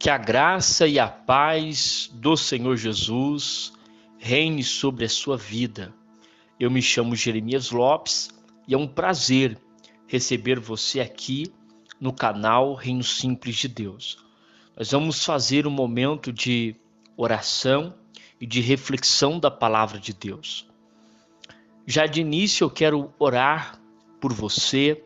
Que a graça e a paz do Senhor Jesus reine sobre a sua vida. Eu me chamo Jeremias Lopes e é um prazer receber você aqui no canal Reino Simples de Deus. Nós vamos fazer um momento de oração e de reflexão da palavra de Deus. Já de início eu quero orar por você,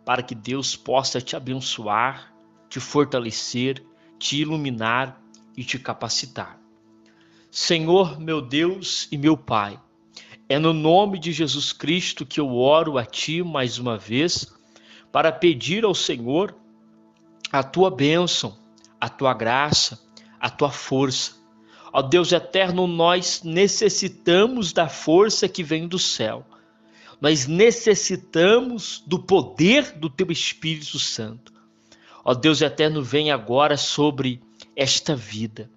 para que Deus possa te abençoar, te fortalecer, te iluminar e te capacitar. Senhor, meu Deus e meu Pai, é no nome de Jesus Cristo que eu oro a Ti mais uma vez, para pedir ao Senhor a Tua bênção, a Tua graça, a Tua força. Ó Deus eterno, nós necessitamos da força que vem do céu. Nós necessitamos do poder do Teu Espírito Santo. Ó Deus eterno, vem agora sobre esta vida.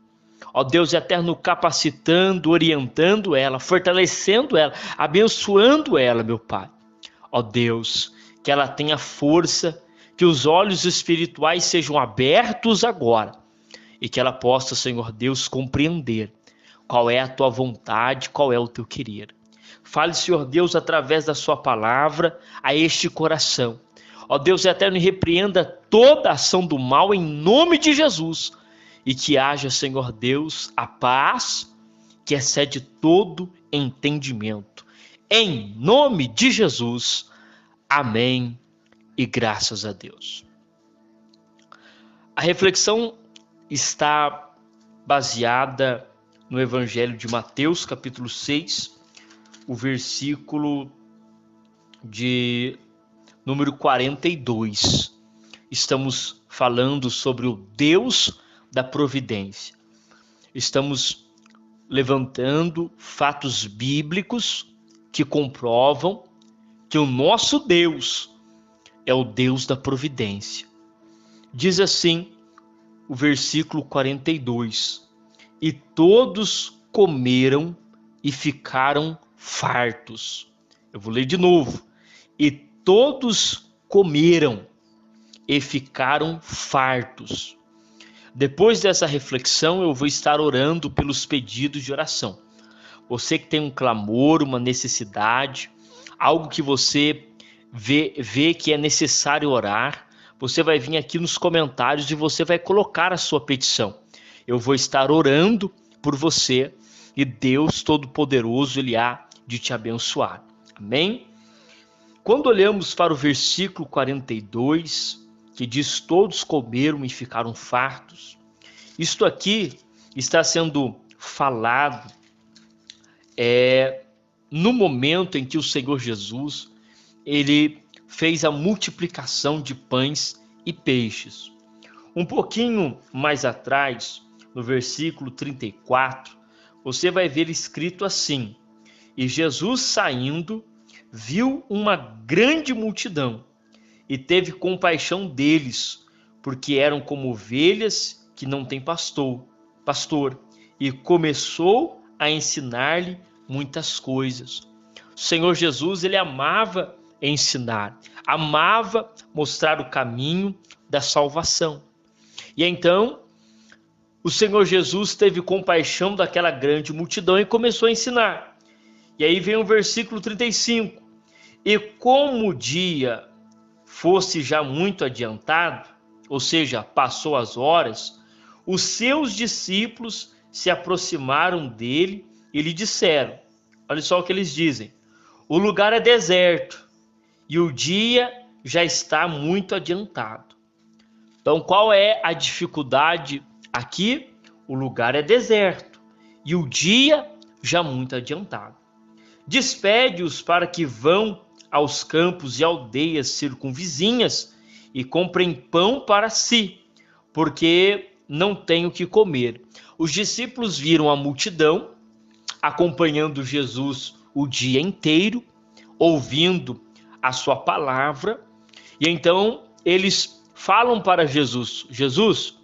Ó Deus eterno, capacitando, orientando ela, fortalecendo ela, abençoando ela, meu Pai. Ó Deus, que ela tenha força, que os olhos espirituais sejam abertos agora e que ela possa, Senhor Deus, compreender qual é a Tua vontade, qual é o Teu querer. Fale, Senhor Deus, através da Sua palavra a este coração. Ó Deus eterno, repreenda toda ação do mal em nome de Jesus. E que haja, Senhor Deus, a paz que excede todo entendimento. Em nome de Jesus. Amém e graças a Deus. A reflexão está baseada no Evangelho de Mateus, capítulo 6, o versículo de número 42. Estamos falando sobre o Deus da providência. Estamos levantando fatos bíblicos que comprovam que o nosso Deus é o Deus da providência. Diz assim o versículo 42: E todos comeram e ficaram fartos. Eu vou ler de novo. E todos comeram e ficaram fartos. Depois dessa reflexão, eu vou estar orando pelos pedidos de oração. Você que tem um clamor, uma necessidade, algo que você vê que é necessário orar, você vai vir aqui nos comentários e você vai colocar a sua petição. Eu vou estar orando por você e Deus Todo-Poderoso, Ele há de te abençoar. Amém? Quando olhamos para o versículo 42, que diz: todos comeram e ficaram fartos, isto aqui está sendo falado no momento em que o Senhor Jesus, Ele fez a multiplicação de pães e peixes. Um pouquinho mais atrás, no versículo 34, você vai ver escrito assim: E Jesus saindo, viu uma grande multidão e teve compaixão deles, porque eram como ovelhas que não têm pastor, e começou a ensinar-lhe muitas coisas. O Senhor Jesus, Ele amava ensinar, amava mostrar o caminho da salvação. E então, o Senhor Jesus teve compaixão daquela grande multidão e começou a ensinar. E aí vem o versículo 35. E como o dia fosse já muito adiantado, ou seja, passou as horas, os seus discípulos se aproximaram dele e lhe disseram, olha só o que eles dizem: o lugar é deserto e o dia já está muito adiantado. Então, qual é a dificuldade aqui? O lugar é deserto e o dia já muito adiantado. Despede-os para que vão aos campos e aldeias circunvizinhas e comprem pão para si, porque não têm o que comer. Os discípulos viram a multidão acompanhando Jesus o dia inteiro, ouvindo a sua palavra, e então eles falam para Jesus: Jesus,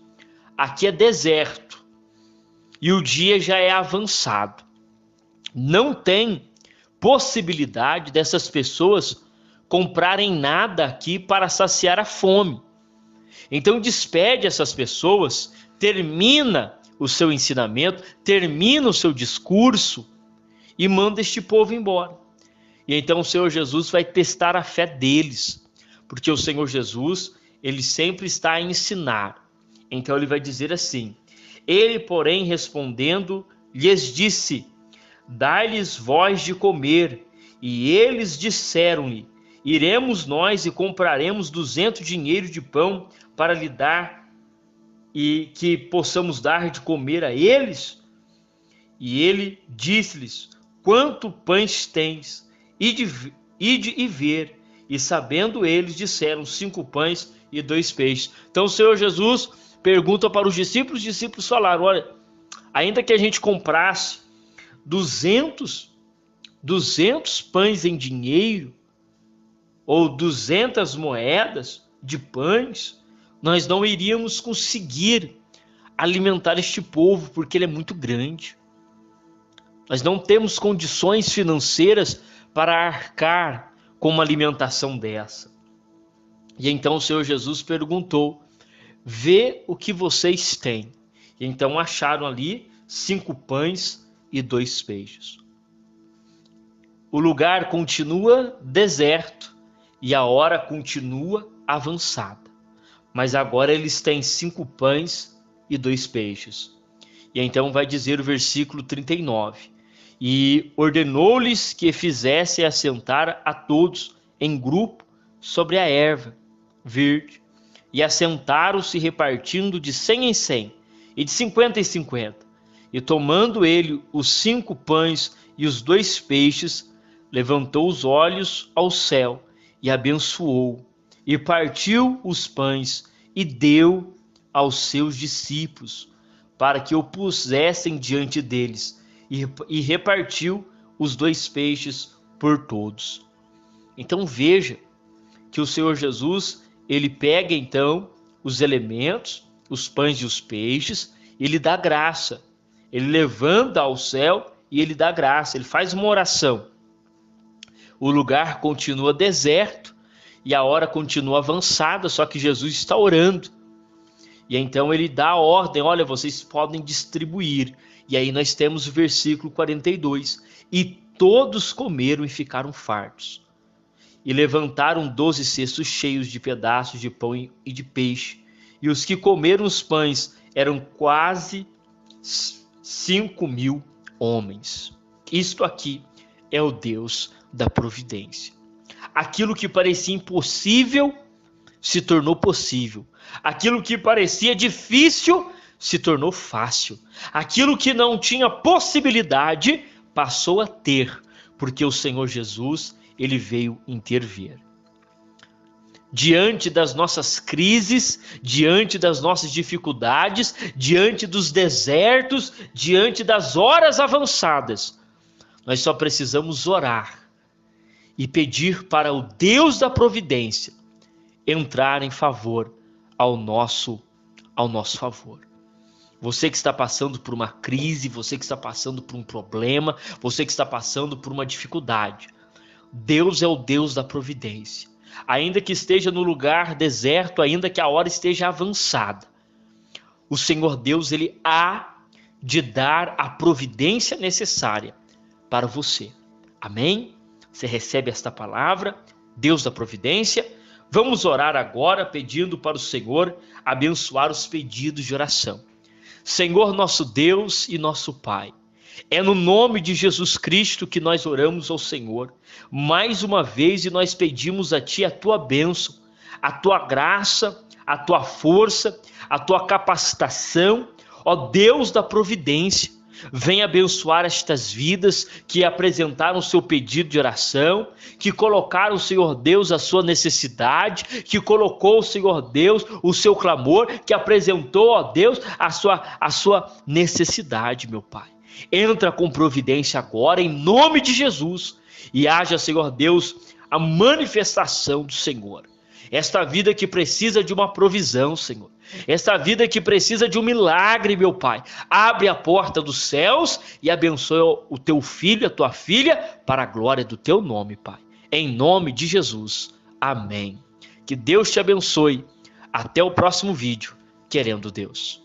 aqui é deserto e o dia já é avançado. Não tem possibilidade dessas pessoas comprarem nada aqui para saciar a fome. Então despede essas pessoas, termina o seu ensinamento, termina o seu discurso e manda este povo embora. E então o Senhor Jesus vai testar a fé deles, porque o Senhor Jesus, ele sempre está a ensinar. Então ele vai dizer assim: ele, porém, respondendo, lhes disse: dai-lhes vós de comer. E eles disseram-lhe: iremos nós e compraremos 200 dinheiros de pão para lhe dar e que possamos dar de comer a eles? E ele disse-lhes: quanto pães tens? Ide e ver. E sabendo eles, disseram: 5 pães e 2 peixes. Então o Senhor Jesus pergunta para os discípulos falaram: olha, ainda que a gente comprasse 200 pães em dinheiro, ou 200 moedas de pães, nós não iríamos conseguir alimentar este povo, porque ele é muito grande. Nós não temos condições financeiras para arcar com uma alimentação dessa. E então o Senhor Jesus perguntou: vê o que vocês têm. E então acharam ali 5 pães e 2 peixes. O lugar continua deserto e a hora continua avançada. Mas agora eles têm 5 pães e 2 peixes. E então vai dizer o versículo 39. E ordenou-lhes que fizessem assentar a todos em grupo sobre a erva verde. E assentaram-se repartindo de 100 em 100 e de 50 em 50. E tomando ele os 5 pães e os 2 peixes, levantou os olhos ao céu e abençoou, e partiu os pães e deu aos seus discípulos, para que o pusessem diante deles, e repartiu os 2 peixes por todos. Então veja que o Senhor Jesus, ele pega então os elementos, os pães e os peixes, ele dá graça, ele levanta ao céu e ele dá graça, ele faz uma oração. O lugar continua deserto e a hora continua avançada, só que Jesus está orando. E então ele dá a ordem: olha, vocês podem distribuir. E aí nós temos o versículo 42. E todos comeram e ficaram fartos. E levantaram 12 cestos cheios de pedaços de pão e de peixe. E os que comeram os pães eram quase 5.000 homens. Isto aqui é o Deus da providência. Aquilo que parecia impossível se tornou possível. Aquilo que parecia difícil se tornou fácil. Aquilo que não tinha possibilidade passou a ter, porque o Senhor Jesus, ele veio intervir. Diante das nossas crises, diante das nossas dificuldades, diante dos desertos, diante das horas avançadas, nós só precisamos orar e pedir para o Deus da providência entrar em favor ao nosso favor. Você que está passando por uma crise, você que está passando por um problema, você que está passando por uma dificuldade, Deus é o Deus da providência. Ainda que esteja no lugar deserto, ainda que a hora esteja avançada, o Senhor Deus, ele há de dar a providência necessária para você. Amém? Você recebe esta palavra, Deus da providência. Vamos orar agora pedindo para o Senhor abençoar os pedidos de oração. Senhor, nosso Deus e nosso Pai, é no nome de Jesus Cristo que nós oramos ao Senhor, mais uma vez, e nós pedimos a Ti a Tua bênção, a Tua graça, a Tua força, a Tua capacitação, ó Deus da providência. Venha abençoar estas vidas que apresentaram o seu pedido de oração, que colocaram, Senhor Deus, a sua necessidade, que colocou, Senhor Deus, o seu clamor, que apresentou, ó Deus, a sua necessidade, meu Pai. Entra com providência agora, em nome de Jesus, e haja, Senhor Deus, a manifestação do Senhor. Esta vida que precisa de uma provisão, Senhor. Esta vida que precisa de um milagre, meu Pai. Abre a porta dos céus e abençoe o teu filho, a tua filha, para a glória do teu nome, Pai. Em nome de Jesus. Amém. Que Deus te abençoe. Até o próximo vídeo, querendo Deus.